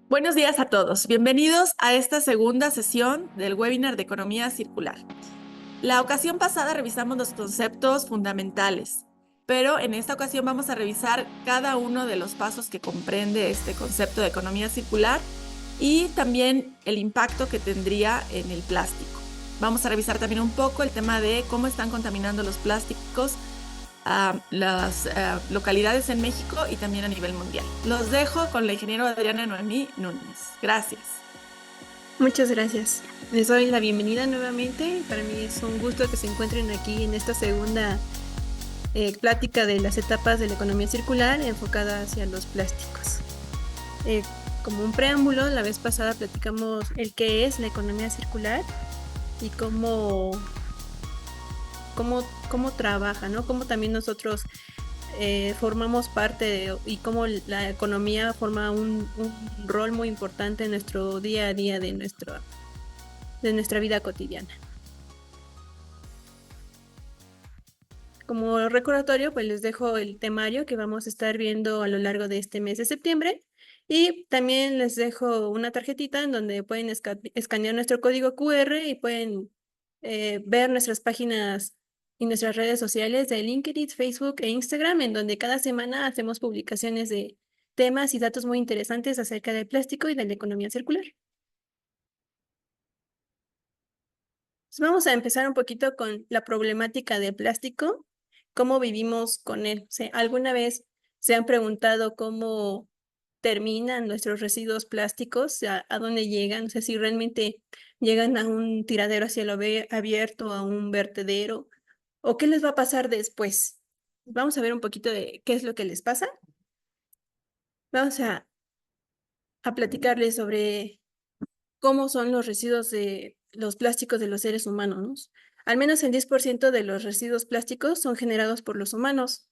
Buenos días a todos. Bienvenidos a esta segunda sesión del webinar de Economía Circular. La ocasión pasada revisamos los conceptos fundamentales, pero en esta ocasión vamos a revisar cada uno de los pasos que comprende este concepto de economía circular y también el impacto que tendría en el plástico. Vamos a revisar también un poco el tema de cómo están contaminando los plásticos a las localidades en México y también a nivel mundial. Los dejo con la ingeniero Adriana Noemí Núñez. Gracias. Muchas gracias. Les doy la bienvenida nuevamente. Para mí es un gusto que se encuentren aquí en esta segunda plática de las etapas de la economía circular enfocada hacia los plásticos. Como un preámbulo, la vez pasada platicamos el qué es la economía circular y cómo trabaja, ¿no? Cómo también nosotros formamos parte y cómo la economía forma un rol muy importante en nuestro día a día de nuestra vida cotidiana. Como recordatorio, pues les dejo el temario que vamos a estar viendo a lo largo de este mes de septiembre y también les dejo una tarjetita en donde pueden escanear nuestro código QR y pueden ver nuestras páginas y nuestras redes sociales de LinkedIn, Facebook e Instagram, en donde cada semana hacemos publicaciones de temas y datos muy interesantes acerca del plástico y de la economía circular. Pues vamos a empezar un poquito con la problemática del plástico, cómo vivimos con él. O sea, ¿alguna vez se han preguntado cómo terminan nuestros residuos plásticos? ¿A dónde llegan? O sea, si realmente llegan a un tiradero a cielo abierto, a un vertedero, o qué les va a pasar después. Vamos a ver un poquito de qué es lo que les pasa. Vamos a platicarles sobre cómo son los residuos de los plásticos de los seres humanos, ¿no? Al menos el 10% de los residuos plásticos son generados por los humanos.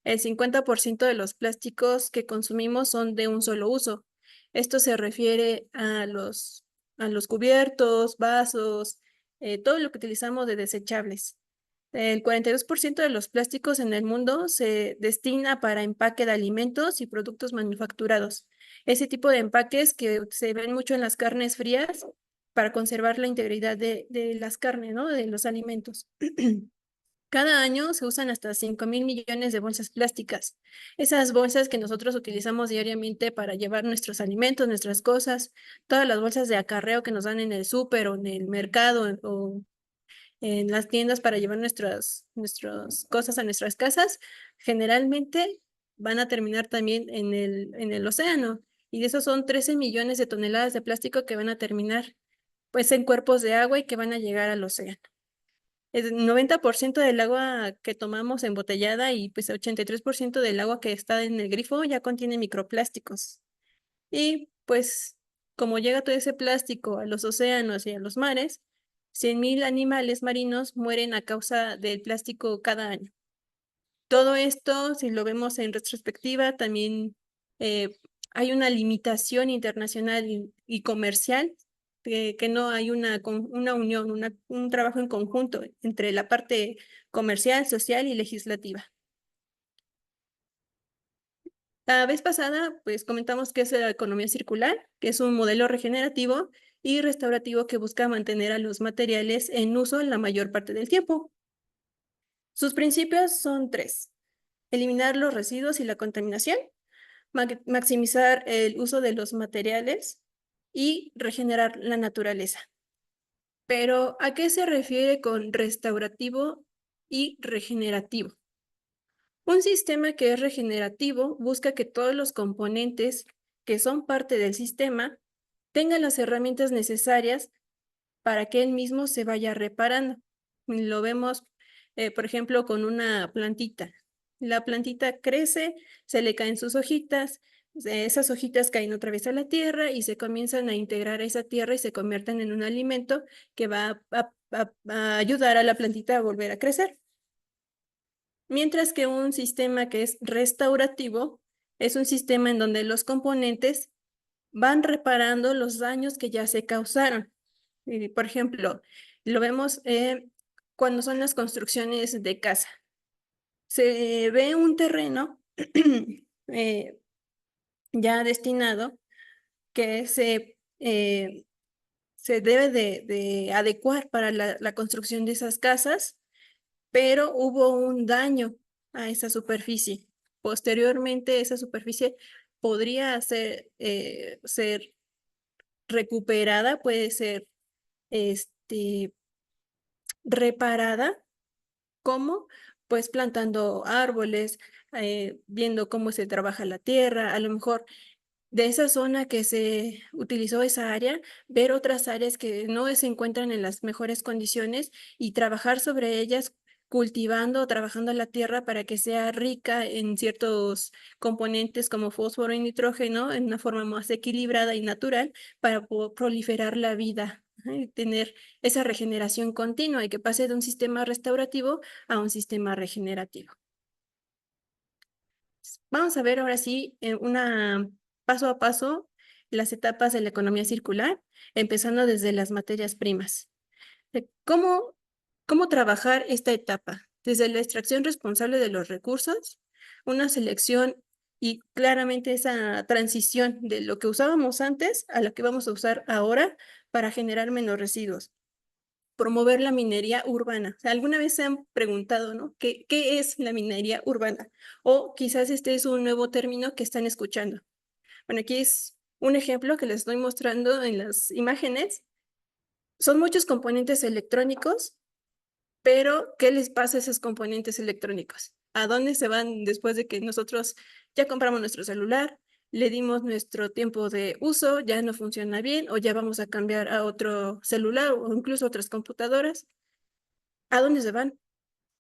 El 50% de los plásticos que consumimos son de un solo uso. Esto se refiere a los cubiertos, vasos, todo lo que utilizamos de desechables. El 42% de los plásticos en el mundo se destina para empaque de alimentos y productos manufacturados. Ese tipo de empaques que se ven mucho en las carnes frías para conservar la integridad de las carnes, ¿no? De los alimentos. Cada año se usan hasta 5,000 millones de bolsas plásticas. Esas bolsas que nosotros utilizamos diariamente para llevar nuestros alimentos, nuestras cosas, todas las bolsas de acarreo que nos dan en el súper o en el mercado o en las tiendas para llevar nuestras cosas a nuestras casas, generalmente van a terminar también en el océano. Y de esos son 13 millones de toneladas de plástico que van a terminar pues en cuerpos de agua y que van a llegar al océano. El 90% del agua que tomamos embotellada y pues el 83% del agua que está en el grifo ya contiene microplásticos. Y pues como llega todo ese plástico a los océanos y a los mares, 100,000 animales marinos mueren a causa del plástico cada año. Todo esto, si lo vemos en retrospectiva, también hay una limitación internacional y comercial, que no hay una unión, un trabajo en conjunto entre la parte comercial, social y legislativa. La vez pasada, pues comentamos que es la economía circular, que es un modelo regenerativo y restaurativo que busca mantener a los materiales en uso la mayor parte del tiempo. Sus principios son tres: eliminar los residuos y la contaminación, maximizar el uso de los materiales y regenerar la naturaleza. Pero, ¿a qué se refiere con restaurativo y regenerativo? Un sistema que es regenerativo busca que todos los componentes que son parte del sistema tengan las herramientas necesarias para que él mismo se vaya reparando. Lo vemos, por ejemplo, con una plantita. La plantita crece, se le caen sus hojitas, esas hojitas caen otra vez a la tierra y se comienzan a integrar a esa tierra y se convierten en un alimento que va a ayudar a la plantita a volver a crecer. Mientras que un sistema que es restaurativo es un sistema en donde los componentes van reparando los daños que ya se causaron. Por ejemplo, lo vemos cuando son las construcciones de casa. Se ve un terreno ya destinado que se debe de adecuar para la construcción de esas casas, pero hubo un daño a esa superficie. Posteriormente, esa superficie podría ser recuperada, puede ser este, reparada. ¿Cómo? Pues plantando árboles, viendo cómo se trabaja la tierra, a lo mejor de esa zona que se utilizó esa área, ver otras áreas que no se encuentran en las mejores condiciones y trabajar sobre ellas, cultivando o trabajando la tierra para que sea rica en ciertos componentes como fósforo y nitrógeno en una forma más equilibrada y natural para proliferar la vida, ajá, y tener esa regeneración continua y que pase de un sistema restaurativo a un sistema regenerativo. Vamos a ver ahora sí, una paso a paso las etapas de la economía circular, empezando desde las materias primas. ¿Cómo trabajar esta etapa? Desde la extracción responsable de los recursos, una selección y claramente esa transición de lo que usábamos antes a lo que vamos a usar ahora para generar menos residuos. Promover la minería urbana. O sea, alguna vez se han preguntado, ¿no? ¿Qué es la minería urbana? O quizás este es un nuevo término que están escuchando. Bueno, aquí es un ejemplo que les estoy mostrando en las imágenes. Son muchos componentes electrónicos, pero ¿qué les pasa a esos componentes electrónicos? ¿A dónde se van después de que nosotros ya compramos nuestro celular, le dimos nuestro tiempo de uso, ya no funciona bien o ya vamos a cambiar a otro celular o incluso otras computadoras? ¿A dónde se van?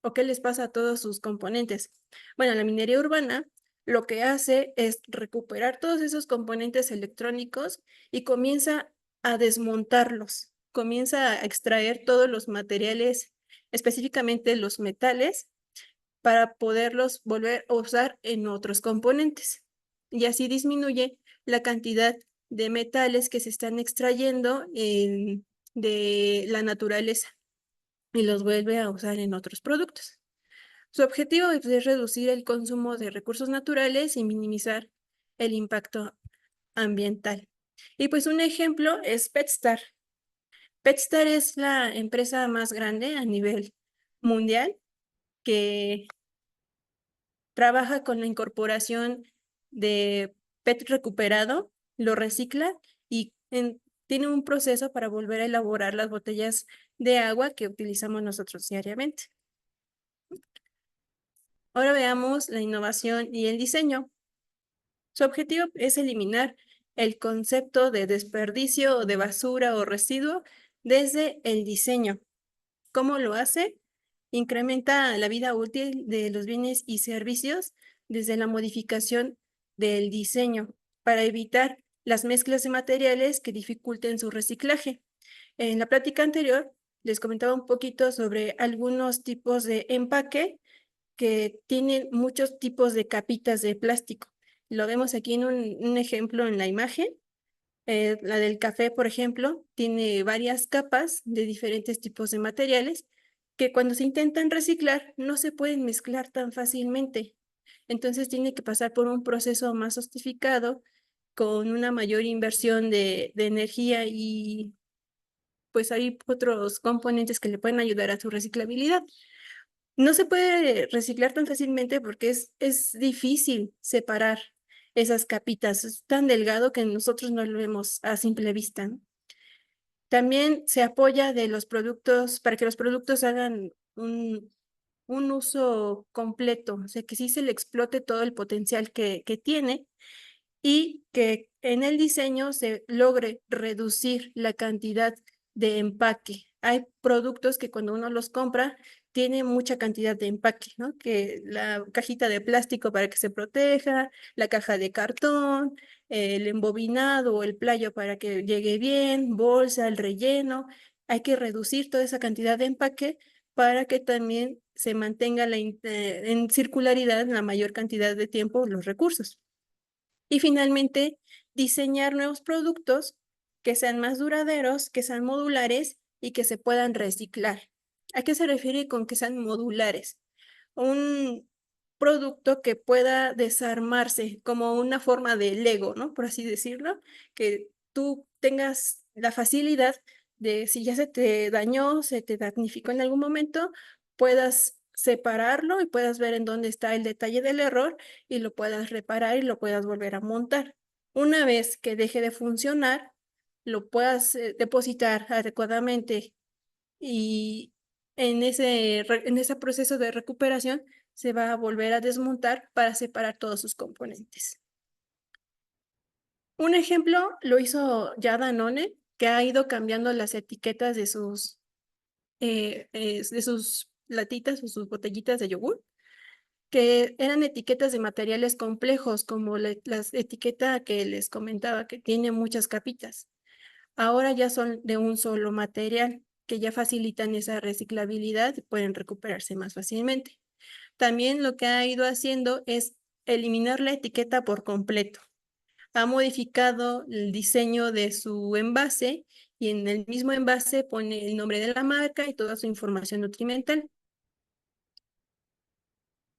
¿O qué les pasa a todos sus componentes? Bueno, la minería urbana lo que hace es recuperar todos esos componentes electrónicos y comienza a desmontarlos, comienza a extraer todos los materiales, específicamente los metales, para poderlos volver a usar en otros componentes. Y así disminuye la cantidad de metales que se están extrayendo de la naturaleza y los vuelve a usar en otros productos. Su objetivo es reducir el consumo de recursos naturales y minimizar el impacto ambiental. Y pues un ejemplo es PetStar. PetStar es la empresa más grande a nivel mundial que trabaja con la incorporación de PET recuperado, lo recicla y tiene un proceso para volver a elaborar las botellas de agua que utilizamos nosotros diariamente. Ahora veamos la innovación y el diseño. Su objetivo es eliminar el concepto de desperdicio o de basura o residuo desde el diseño. ¿Cómo lo hace? Incrementa la vida útil de los bienes y servicios desde la modificación del diseño para evitar las mezclas de materiales que dificulten su reciclaje. En la plática anterior les comentaba un poquito sobre algunos tipos de empaque que tienen muchos tipos de capitas de plástico. Lo vemos aquí en un ejemplo en la imagen. La del café, por ejemplo, tiene varias capas de diferentes tipos de materiales que cuando se intentan reciclar no se pueden mezclar tan fácilmente. Entonces tiene que pasar por un proceso más sofisticado con una mayor inversión de energía y pues hay otros componentes que le pueden ayudar a su reciclabilidad. No se puede reciclar tan fácilmente porque es difícil separar esas capitas. Es tan delgado que nosotros no lo vemos a simple vista, ¿no? También se apoya de los productos para que los productos hagan un uso completo, o sea, que sí se le explote todo el potencial que tiene y que en el diseño se logre reducir la cantidad de empaque. Hay productos que cuando uno los compra tiene mucha cantidad de empaque, ¿no? Que la cajita de plástico para que se proteja, la caja de cartón, el embobinado o el playo para que llegue bien, bolsa, el relleno. Hay que reducir toda esa cantidad de empaque para que también se mantenga en circularidad la mayor cantidad de tiempo los recursos. Y finalmente, diseñar nuevos productos que sean más duraderos, que sean modulares y que se puedan reciclar. ¿A qué se refiere con que sean modulares? Un producto que pueda desarmarse como una forma de Lego, ¿no? Por así decirlo, que tú tengas la facilidad de si ya se te dañó, se te damnificó en algún momento, puedas separarlo y puedas ver en dónde está el detalle del error y lo puedas reparar y lo puedas volver a montar. Una vez que deje de funcionar, lo puedas depositar adecuadamente y en ese proceso de recuperación se va a volver a desmontar para separar todos sus componentes. Un ejemplo lo hizo ya Danone, que ha ido cambiando las etiquetas de sus latitas o sus botellitas de yogur, que eran etiquetas de materiales complejos, como la etiqueta que les comentaba, que tiene muchas capitas. Ahora ya son de un solo material, que ya facilitan esa reciclabilidad y pueden recuperarse más fácilmente. También lo que ha ido haciendo es eliminar la etiqueta por completo. Ha modificado el diseño de su envase y en el mismo envase pone el nombre de la marca y toda su información nutrimental.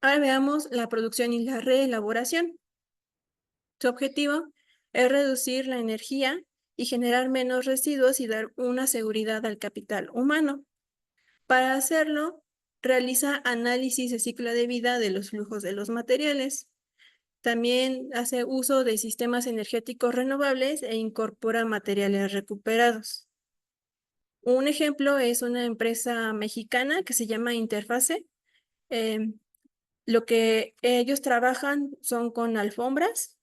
Ahora veamos la producción y la reelaboración. Su objetivo es reducir la energía y generar menos residuos y dar una seguridad al capital humano. Para hacerlo, realiza análisis de ciclo de vida de los flujos de los materiales. También hace uso de sistemas energéticos renovables e incorpora materiales recuperados. Un ejemplo es una empresa mexicana que se llama Interfase. Lo que ellos trabajan son con alfombras,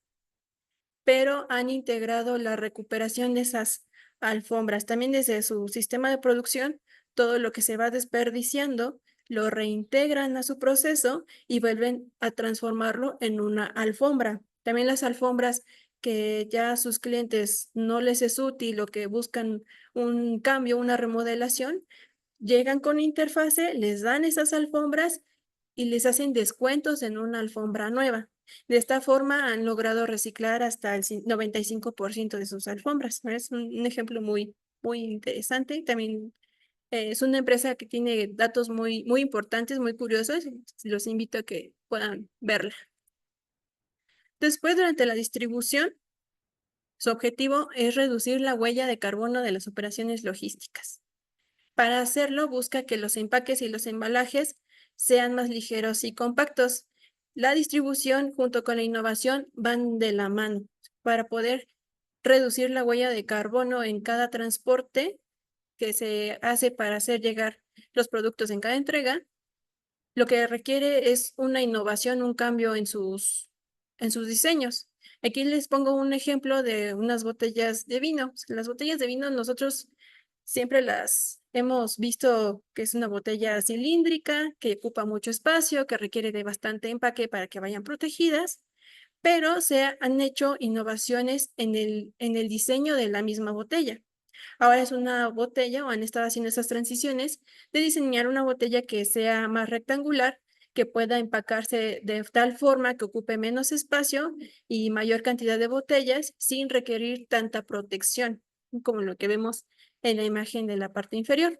pero han integrado la recuperación de esas alfombras. También desde su sistema de producción, todo lo que se va desperdiciando lo reintegran a su proceso y vuelven a transformarlo en una alfombra. También las alfombras que ya a sus clientes no les es útil o que buscan un cambio, una remodelación, llegan con Interfase, les dan esas alfombras y les hacen descuentos en una alfombra nueva. De esta forma han logrado reciclar hasta el 95% de sus alfombras. Es un ejemplo muy, muy interesante. También es una empresa que tiene datos muy, muy importantes, muy curiosos. Los invito a que puedan verla. Después, durante la distribución, su objetivo es reducir la huella de carbono de las operaciones logísticas. Para hacerlo, busca que los empaques y los embalajes sean más ligeros y compactos. La distribución junto con la innovación van de la mano para poder reducir la huella de carbono en cada transporte que se hace para hacer llegar los productos en cada entrega. Lo que requiere es una innovación, un cambio en sus diseños. Aquí les pongo un ejemplo de unas botellas de vino. Las botellas de vino nosotros siempre las hemos visto que es una botella cilíndrica, que ocupa mucho espacio, que requiere de bastante empaque para que vayan protegidas, pero se han hecho innovaciones en el diseño de la misma botella. Ahora es una botella, o han estado haciendo esas transiciones, de diseñar una botella que sea más rectangular, que pueda empacarse de tal forma que ocupe menos espacio y mayor cantidad de botellas sin requerir tanta protección, como lo que vemos en la imagen de la parte inferior.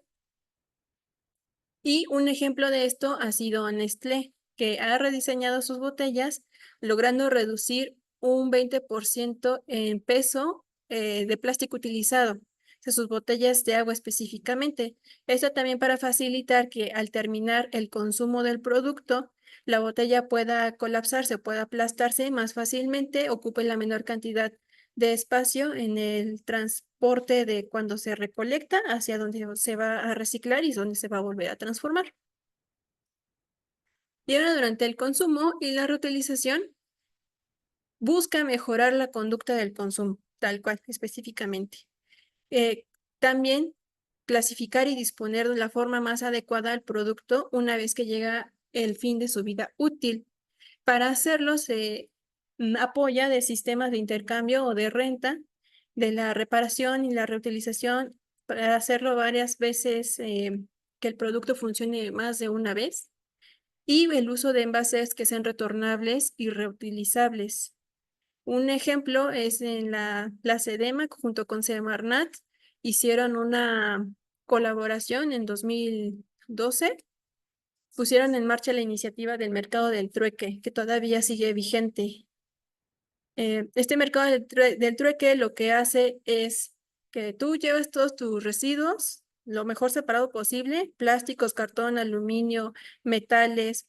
Y un ejemplo de esto ha sido Nestlé, que ha rediseñado sus botellas, logrando reducir un 20% en peso de plástico utilizado, de sus botellas de agua específicamente. Esto también para facilitar que al terminar el consumo del producto, la botella pueda colapsarse, pueda aplastarse más fácilmente, ocupe la menor cantidad de espacio en el transporte de cuando se recolecta hacia donde se va a reciclar y donde se va a volver a transformar. Y ahora durante el consumo y la reutilización, busca mejorar la conducta del consumo, tal cual, específicamente. También clasificar y disponer de la forma más adecuada al producto una vez que llega el fin de su vida útil. Para hacerlo se apoya de sistemas de intercambio o de renta, de la reparación y la reutilización, para hacerlo varias veces, que el producto funcione más de una vez, y el uso de envases que sean retornables y reutilizables. Un ejemplo es en la Sedema, junto con Semarnat, hicieron una colaboración en 2012 pusieron en marcha la iniciativa del mercado del trueque, que todavía sigue vigente. Este mercado del trueque lo que hace es que tú llevas todos tus residuos lo mejor separado posible, plásticos, cartón, aluminio, metales,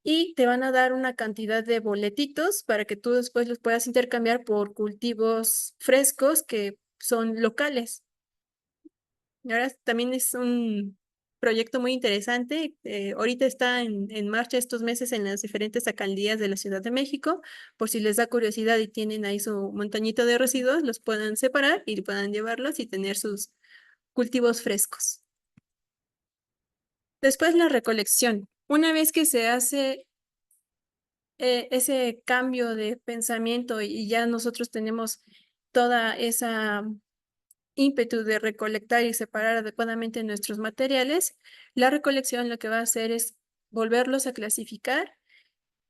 y te van a dar una cantidad de boletitos para que tú después los puedas intercambiar por cultivos frescos que son locales. Ahora también es un proyecto muy interesante. Ahorita está en marcha estos meses en las diferentes alcaldías de la Ciudad de México. Por si les da curiosidad y tienen ahí su montañita de residuos, los puedan separar y puedan llevarlos y tener sus cultivos frescos. Después la recolección. Una vez que se hace ese cambio de pensamiento y ya nosotros tenemos toda esa ímpetu de recolectar y separar adecuadamente nuestros materiales, la recolección lo que va a hacer es volverlos a clasificar.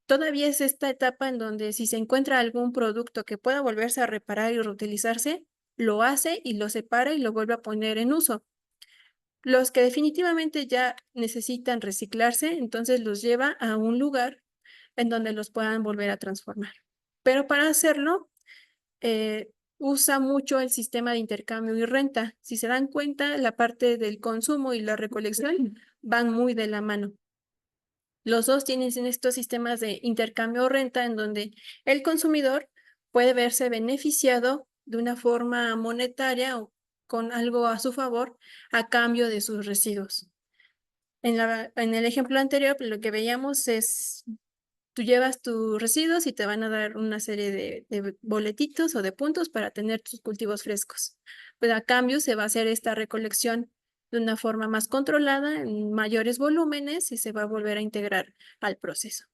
Todavía es esta etapa en donde si se encuentra algún producto que pueda volverse a reparar y reutilizarse, lo hace y lo separa y lo vuelve a poner en uso. Los que definitivamente ya necesitan reciclarse, entonces los lleva a un lugar en donde los puedan volver a transformar. Pero para hacerlo, usa mucho el sistema de intercambio y renta. Si se dan cuenta, la parte del consumo y la recolección van muy de la mano. Los dos tienen estos sistemas de intercambio o renta en donde el consumidor puede verse beneficiado de una forma monetaria o con algo a su favor a cambio de sus residuos. En el ejemplo anterior, lo que veíamos es tú llevas tus residuos y te van a dar una serie de boletitos o de puntos para tener tus cultivos frescos. Pero a cambio se va a hacer esta recolección de una forma más controlada, en mayores volúmenes y se va a volver a integrar al proceso.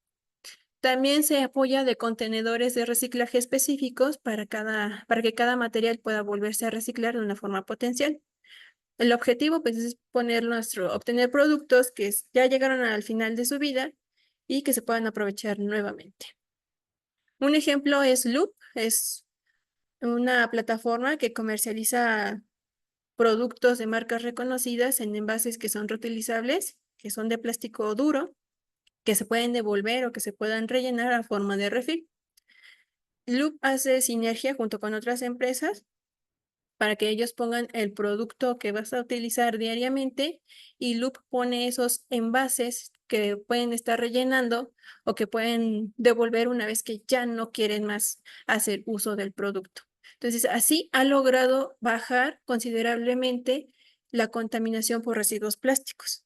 También se apoya de contenedores de reciclaje específicos para que cada material pueda volverse a reciclar de una forma potencial. El objetivo pues, es obtener productos que ya llegaron al final de su vida y que se puedan aprovechar nuevamente. Un ejemplo es Loop, es una plataforma que comercializa productos de marcas reconocidas en envases que son reutilizables, que son de plástico duro, que se pueden devolver o que se puedan rellenar a forma de refil. Loop hace sinergia junto con otras empresas para que ellos pongan el producto que vas a utilizar diariamente y Loop pone esos envases que pueden estar rellenando o que pueden devolver una vez que ya no quieren más hacer uso del producto. Entonces, así ha logrado bajar considerablemente la contaminación por residuos plásticos.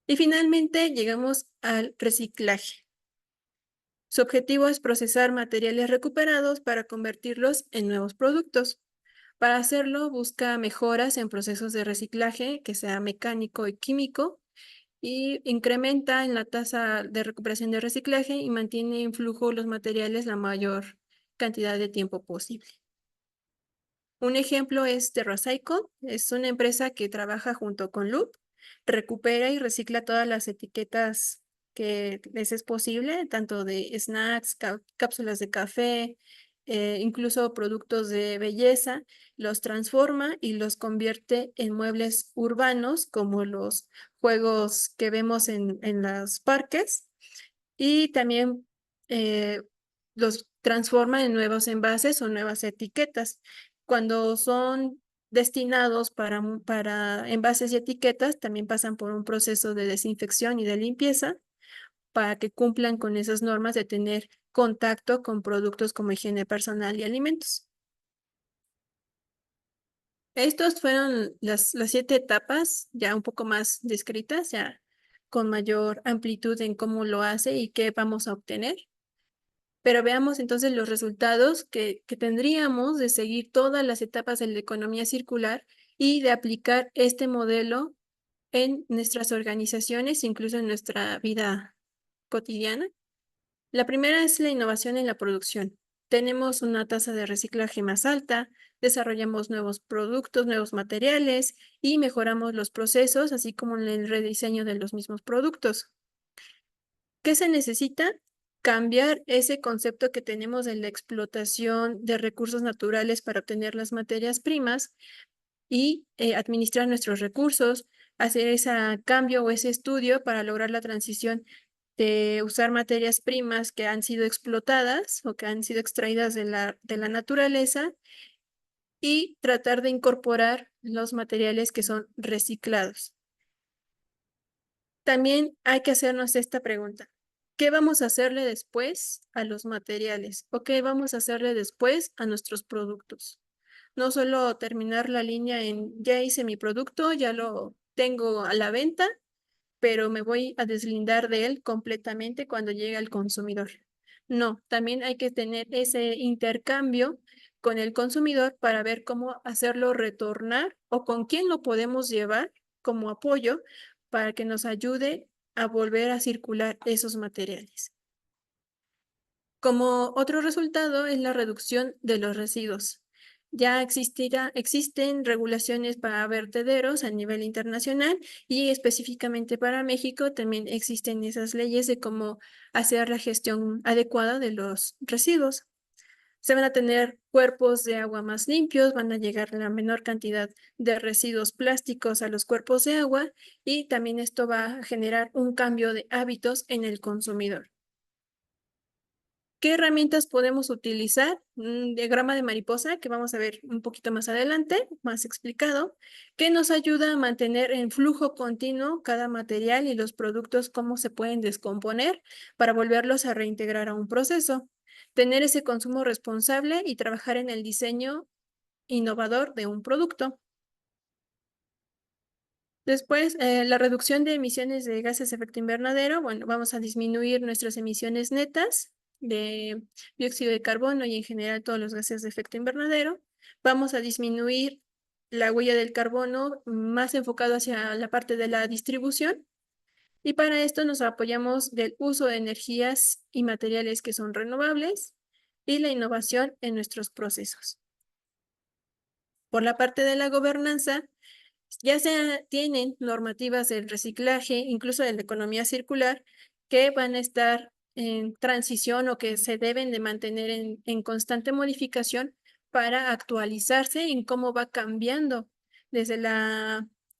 Y finalmente llegamos al reciclaje. Su objetivo es procesar materiales recuperados para convertirlos en nuevos productos. Para hacerlo, busca mejoras en procesos de reciclaje, que sea mecánico y químico, y incrementa en la tasa de recuperación de reciclaje y mantiene en flujo los materiales la mayor cantidad de tiempo posible. Un ejemplo es TerraCycle, es una empresa que trabaja junto con Loop, recupera y recicla todas las etiquetas que les es posible, tanto de snacks, cápsulas de café, incluso productos de belleza, los transforma y los convierte en muebles urbanos como los juegos que vemos en los parques y también los transforma en nuevos envases o nuevas etiquetas. Cuando son destinados para envases y etiquetas, también pasan por un proceso de desinfección y de limpieza para que cumplan con esas normas de tener contacto con productos como higiene personal y alimentos. Estos fueron las 7 etapas, ya un poco más descritas, ya con mayor amplitud en cómo lo hace y qué vamos a obtener. Pero veamos entonces los resultados que tendríamos de seguir todas las etapas de la economía circular y de aplicar este modelo en nuestras organizaciones, incluso en nuestra vida cotidiana. La primera es la innovación en la producción. Tenemos una tasa de reciclaje más alta, desarrollamos nuevos productos, nuevos materiales y mejoramos los procesos, así como el rediseño de los mismos productos. ¿Qué se necesita? Cambiar ese concepto que tenemos de la explotación de recursos naturales para obtener las materias primas y administrar nuestros recursos, hacer ese cambio o ese estudio para lograr la transición de usar materias primas que han sido explotadas o que han sido extraídas de la naturaleza y tratar de incorporar los materiales que son reciclados. También hay que hacernos esta pregunta: ¿qué vamos a hacerle después a los materiales? ¿O qué vamos a hacerle después a nuestros productos? No solo terminar la línea en ya hice mi producto, ya lo tengo a la venta, pero me voy a deslindar de él completamente cuando llegue al consumidor. No, también hay que tener ese intercambio con el consumidor para ver cómo hacerlo retornar o con quién lo podemos llevar como apoyo para que nos ayude a volver a circular esos materiales. Como otro resultado es la reducción de los residuos. Ya existen regulaciones para vertederos a nivel internacional y específicamente para México también existen esas leyes de cómo hacer la gestión adecuada de los residuos. Se van a tener cuerpos de agua más limpios, van a llegar la menor cantidad de residuos plásticos a los cuerpos de agua y también esto va a generar un cambio de hábitos en el consumidor. ¿Qué herramientas podemos utilizar? Un diagrama de mariposa que vamos a ver un poquito más adelante, más explicado, que nos ayuda a mantener en flujo continuo cada material y los productos, cómo se pueden descomponer para volverlos a reintegrar a un proceso. Tener ese consumo responsable y trabajar en el diseño innovador de un producto. Después, la reducción de emisiones de gases de efecto invernadero. Bueno, vamos a disminuir nuestras emisiones netas de dióxido de carbono y en general todos los gases de efecto invernadero. Vamos a disminuir la huella del carbono más enfocado hacia la parte de la distribución. Y para esto nos apoyamos del uso de energías y materiales que son renovables y la innovación en nuestros procesos. Por la parte de la gobernanza, ya se tienen normativas del reciclaje, incluso de la economía circular, que van a estar en transición o que se deben de mantener en constante modificación para actualizarse en cómo va cambiando desde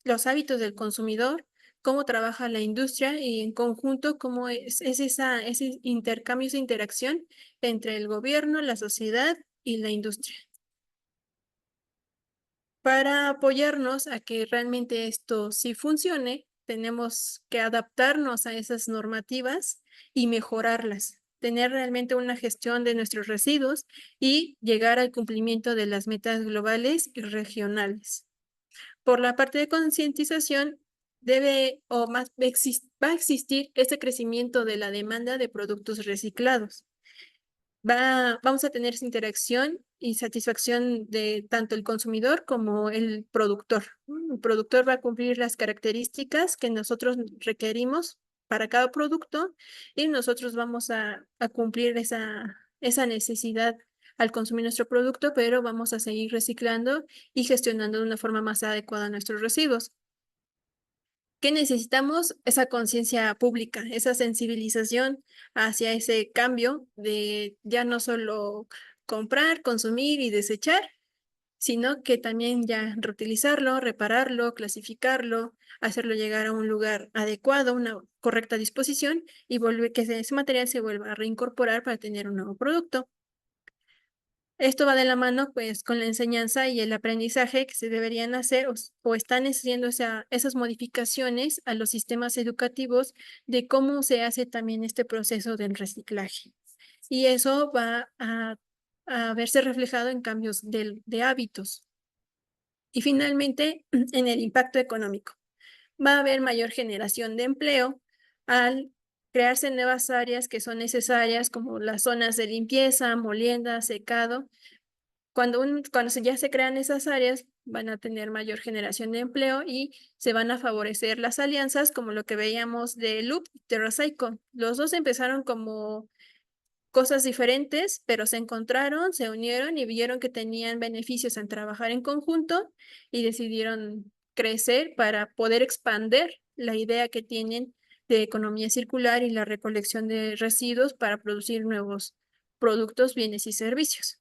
los hábitos del consumidor, cómo trabaja la industria y en conjunto cómo es ese intercambio, esa interacción entre el gobierno, la sociedad y la industria. Para apoyarnos a que realmente esto sí funcione, tenemos que adaptarnos a esas normativas y mejorarlas, tener realmente una gestión de nuestros residuos y llegar al cumplimiento de las metas globales y regionales. Por la parte de concientización, debe o más va a existir ese crecimiento de la demanda de productos reciclados. Vamos a tener esa interacción y satisfacción de tanto el consumidor como el productor. El productor va a cumplir las características que nosotros requerimos para cada producto y nosotros vamos a cumplir esa necesidad al consumir nuestro producto, pero vamos a seguir reciclando y gestionando de una forma más adecuada nuestros residuos. ¿Qué necesitamos? Esa conciencia pública, esa sensibilización hacia ese cambio de ya no solo comprar, consumir y desechar, sino que también ya reutilizarlo, repararlo, clasificarlo, hacerlo llegar a un lugar adecuado, una correcta disposición y volver que ese material se vuelva a reincorporar para tener un nuevo producto. Esto va de la mano, pues, con la enseñanza y el aprendizaje que se deberían hacer o están haciendo esas modificaciones a los sistemas educativos de cómo se hace también este proceso del reciclaje. Y eso va a verse reflejado en cambios de hábitos. Y finalmente, en el impacto económico. Va a haber mayor generación de empleo al crearse nuevas áreas que son necesarias, como las zonas de limpieza, molienda, secado. Cuando ya se crean esas áreas, van a tener mayor generación de empleo y se van a favorecer las alianzas, como lo que veíamos de Loop y TerraCycle. Los dos empezaron como cosas diferentes, pero se encontraron, se unieron y vieron que tenían beneficios en trabajar en conjunto y decidieron crecer para poder expandir la idea que tienen de economía circular y la recolección de residuos para producir nuevos productos, bienes y servicios.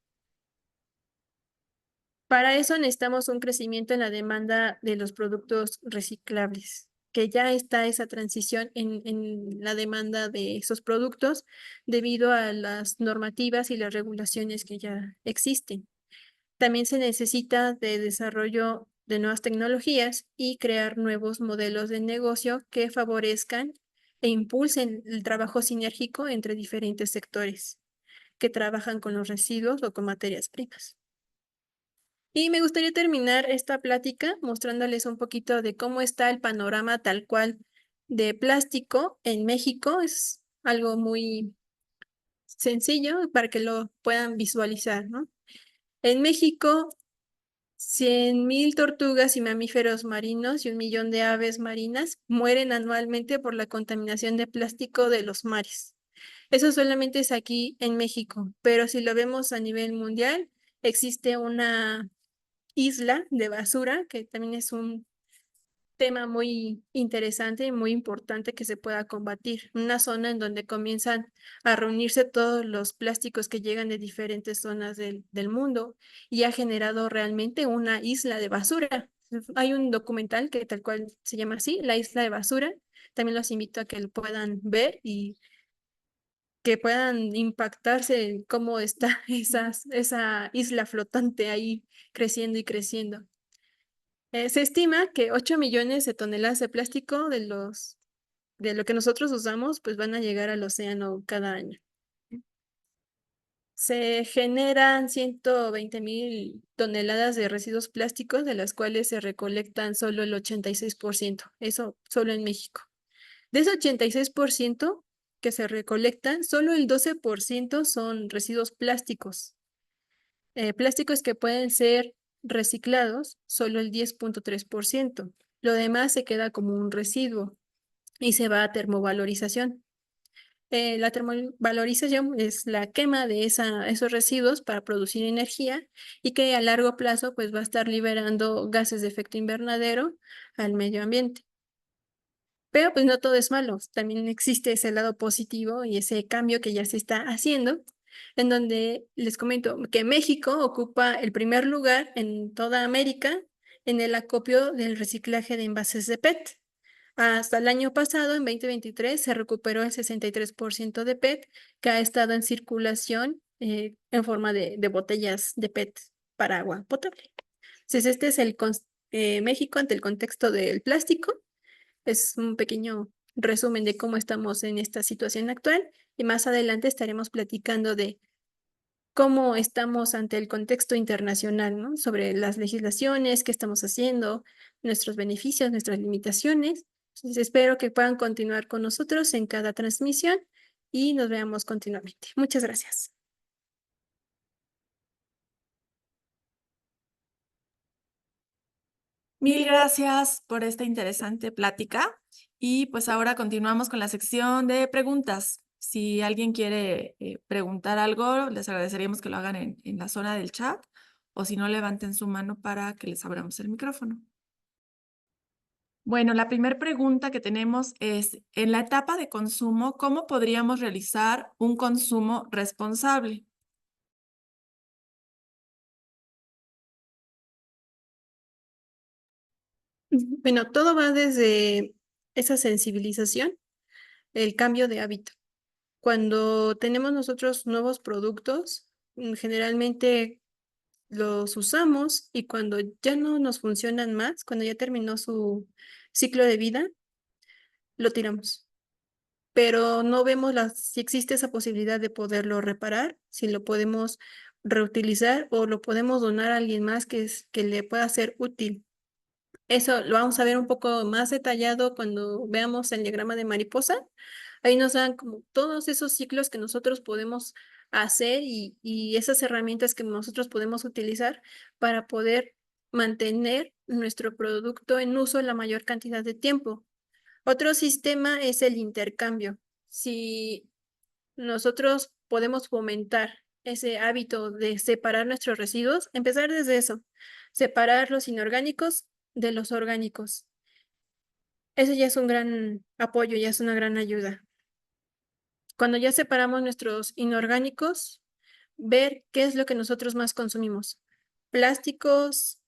Para eso necesitamos un crecimiento en la demanda de los productos reciclables, que ya está esa transición en la demanda de esos productos debido a las normativas y las regulaciones que ya existen. También se necesita de desarrollo de nuevas tecnologías y crear nuevos modelos de negocio que favorezcan e impulsen el trabajo sinérgico entre diferentes sectores que trabajan con los residuos o con materias primas. Y me gustaría terminar esta plática mostrándoles un poquito de cómo está el panorama tal cual de plástico en México. Es algo muy sencillo para que lo puedan visualizar, ¿no? En México, 100,000 tortugas y mamíferos marinos y 1 millón de aves marinas mueren anualmente por la contaminación de plástico de los mares. Eso solamente es aquí en México, pero si lo vemos a nivel mundial, existe una isla de basura, que también es un tema muy interesante y muy importante que se pueda combatir. Una zona en donde comienzan a reunirse todos los plásticos que llegan de diferentes zonas del mundo y ha generado realmente una isla de basura. Hay un documental que tal cual se llama así, La Isla de Basura. También los invito a que lo puedan ver y que puedan impactarse en cómo está esa isla flotante ahí creciendo y creciendo. Se estima que 8 millones de toneladas de plástico de lo que nosotros usamos, pues van a llegar al océano cada año. Se generan 120,000 toneladas de residuos plásticos, de las cuales se recolectan solo el 86%, eso solo en México. De ese 86% que se recolectan, solo el 12% son residuos plásticos. Plásticos que pueden ser reciclados, solo el 10,3%. Lo demás se queda como un residuo y se va a termovalorización. La termovalorización es la quema de esos residuos para producir energía y que a largo plazo pues va a estar liberando gases de efecto invernadero al medio ambiente. Pero pues no todo es malo, también existe ese lado positivo y ese cambio que ya se está haciendo, en donde les comento que México ocupa el primer lugar en toda América en el acopio del reciclaje de envases de PET. Hasta el año pasado, en 2023, se recuperó el 63% de PET que ha estado en circulación en forma de botellas de PET para agua potable. Entonces, este es México ante el contexto del plástico. Es un pequeño resumen de cómo estamos en esta situación actual y más adelante estaremos platicando de cómo estamos ante el contexto internacional, ¿no? Sobre las legislaciones, qué estamos haciendo, nuestros beneficios, nuestras limitaciones. Entonces, espero que puedan continuar con nosotros en cada transmisión y nos veamos continuamente. Muchas gracias. Mil gracias por esta interesante plática y pues ahora continuamos con la sección de preguntas. Si alguien quiere preguntar algo, les agradeceríamos que lo hagan en la zona del chat o si no, levanten su mano para que les abramos el micrófono. Bueno, la primera pregunta que tenemos es, en la etapa de consumo, ¿cómo podríamos realizar un consumo responsable? Bueno, todo va desde esa sensibilización, el cambio de hábito. Cuando tenemos nosotros nuevos productos, generalmente los usamos y cuando ya no nos funcionan más, cuando ya terminó su ciclo de vida, lo tiramos. Pero no vemos si existe esa posibilidad de poderlo reparar, si lo podemos reutilizar o lo podemos donar a alguien más que le pueda ser útil. Eso lo vamos a ver un poco más detallado cuando veamos el diagrama de mariposa. Ahí nos dan como todos esos ciclos que nosotros podemos hacer y esas herramientas que nosotros podemos utilizar para poder mantener nuestro producto en uso la mayor cantidad de tiempo. Otro sistema es el intercambio. Si nosotros podemos fomentar ese hábito de separar nuestros residuos, empezar desde eso, separar los inorgánicos de los orgánicos. Eso ya es un gran apoyo, ya es una gran ayuda. Cuando ya separamos nuestros inorgánicos, ver qué es lo que nosotros más consumimos. plásticos,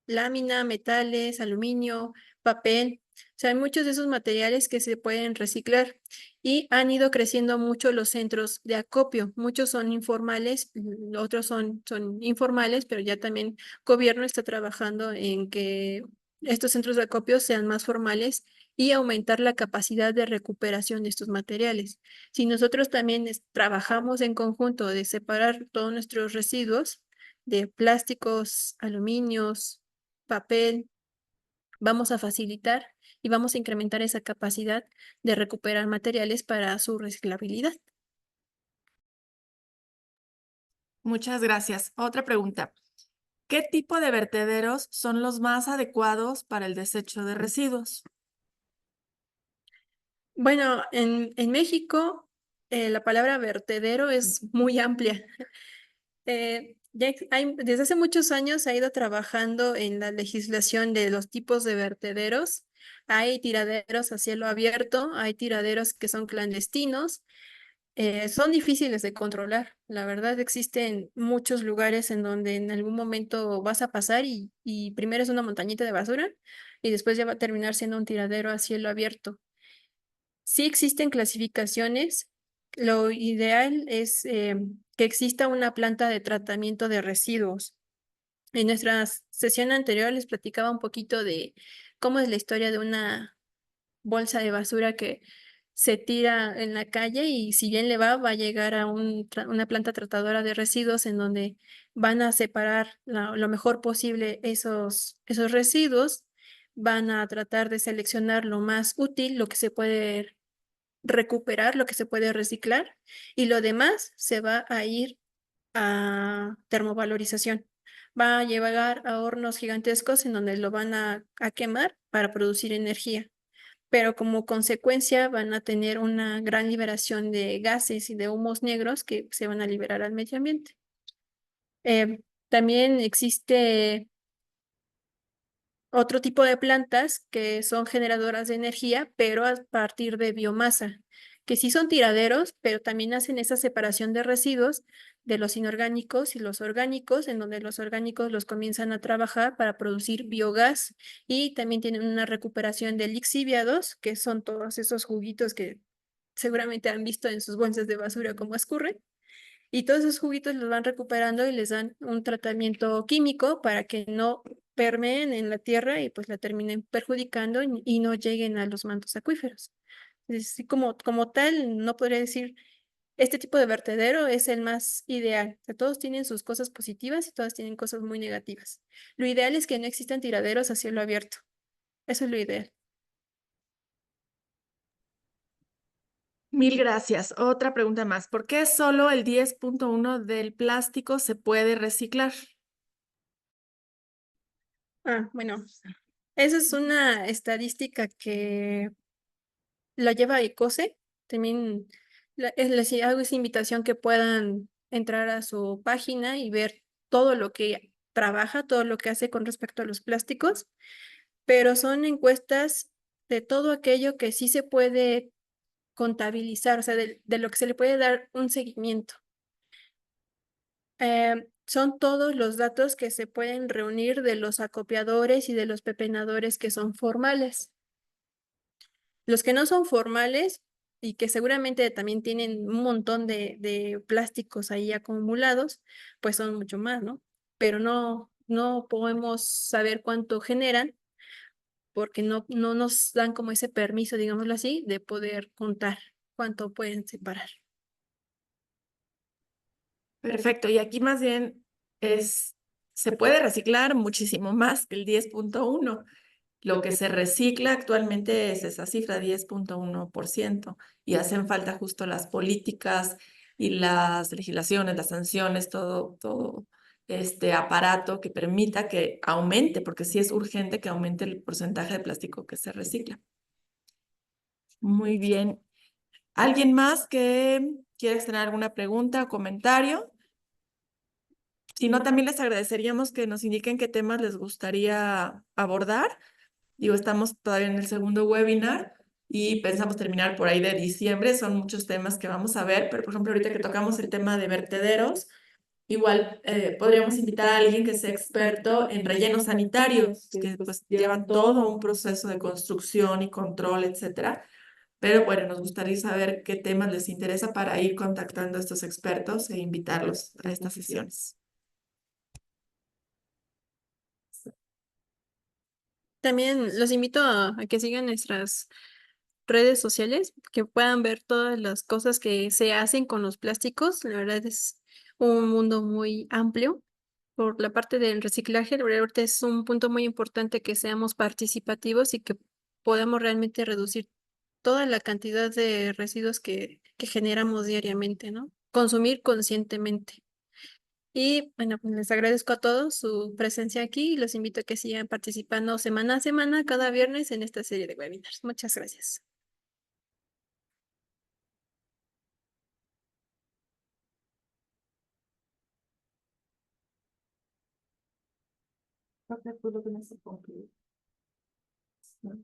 lámina, metales, aluminio, papel. O sea, hay muchos de esos materiales que se pueden reciclar y han ido creciendo mucho los centros de acopio. Muchos son informales, otros son informales, pero ya también el gobierno está trabajando en que estos centros de acopio sean más formales y aumentar la capacidad de recuperación de estos materiales. Si nosotros también trabajamos en conjunto de separar todos nuestros residuos de plásticos, aluminios, papel, vamos a facilitar y vamos a incrementar esa capacidad de recuperar materiales para su reciclabilidad. Muchas gracias. Otra pregunta. ¿Qué tipo de vertederos son los más adecuados para el desecho de residuos? Bueno, en México la palabra vertedero es muy amplia. Desde hace muchos años se ha ido trabajando en la legislación de los tipos de vertederos. Hay tiraderos a cielo abierto, hay tiraderos que son clandestinos. Son difíciles de controlar. La verdad, existen muchos lugares en donde en algún momento vas a pasar y primero es una montañita de basura y después ya va a terminar siendo un tiradero a cielo abierto. Sí existen clasificaciones. Lo ideal es que exista una planta de tratamiento de residuos. En nuestra sesión anterior les platicaba un poquito de cómo es la historia de una bolsa de basura que se tira en la calle y si bien le va a llegar a una planta tratadora de residuos en donde van a separar lo mejor posible esos residuos, van a tratar de seleccionar lo más útil, lo que se puede recuperar, lo que se puede reciclar y lo demás se va a ir a termovalorización. Va a llevar a hornos gigantescos en donde lo van a quemar para producir energía, pero como consecuencia van a tener una gran liberación de gases y de humos negros que se van a liberar al medio ambiente. También existe otro tipo de plantas que son generadoras de energía, pero a partir de biomasa, que sí son tiraderos, pero también hacen esa separación de residuos de los inorgánicos y los orgánicos, en donde los orgánicos los comienzan a trabajar para producir biogás y también tienen una recuperación de lixiviados, que son todos esos juguitos que seguramente han visto en sus bolsas de basura cómo escurren. Y todos esos juguitos los van recuperando y les dan un tratamiento químico para que no permeen en la tierra y pues la terminen perjudicando y no lleguen a los mantos acuíferos. Así como tal, no podría decir, este tipo de vertedero es el más ideal. O sea, todos tienen sus cosas positivas y todas tienen cosas muy negativas. Lo ideal es que no existan tiraderos a cielo abierto. Eso es lo ideal. Mil gracias. Otra pregunta más. ¿Por qué solo el 10.1 del plástico se puede reciclar? Bueno, esa es una estadística que la lleva Ecose. También les hago esa invitación que puedan entrar a su página y ver todo lo que trabaja, todo lo que hace con respecto a los plásticos, pero son encuestas de todo aquello que sí se puede contabilizar, o sea, de lo que se le puede dar un seguimiento. Son todos los datos que se pueden reunir de los acopiadores y de los pepenadores que son formales. Los que no son formales y que seguramente también tienen un montón de plásticos ahí acumulados, pues son mucho más, ¿no? Pero no podemos saber cuánto generan porque no nos dan como ese permiso, digámoslo así, de poder contar cuánto pueden separar. Perfecto. Y aquí más bien se puede reciclar muchísimo más que el 10.1. Lo que se recicla actualmente es esa cifra, 10.1%, y hacen falta justo las políticas y las legislaciones, las sanciones, todo este aparato que permita que aumente, porque sí es urgente que aumente el porcentaje de plástico que se recicla. Muy bien. ¿Alguien más que quiera externar alguna pregunta o comentario? Si no, también les agradeceríamos que nos indiquen qué temas les gustaría abordar. Digo, estamos todavía en el segundo webinar y pensamos terminar por ahí de diciembre. Son muchos temas que vamos a ver, pero por ejemplo, ahorita que tocamos el tema de vertederos, Igual podríamos invitar a alguien que sea experto en rellenos sanitarios, que pues llevan todo un proceso de construcción y control, etcétera. Pero bueno, nos gustaría saber qué temas les interesa para ir contactando a estos expertos e invitarlos a estas sesiones. También los invito a que sigan nuestras redes sociales, que puedan ver todas las cosas que se hacen con los plásticos. La verdad es un mundo muy amplio. Por la parte del reciclaje, la verdad ahorita es un punto muy importante que seamos participativos y que podamos realmente reducir toda la cantidad de residuos que generamos diariamente, ¿no? Consumir conscientemente. Y bueno, pues les agradezco a todos su presencia aquí y los invito a que sigan participando semana a semana, cada viernes en esta serie de webinars. Muchas gracias. Creo que fue lo que me se concluye. ¿No?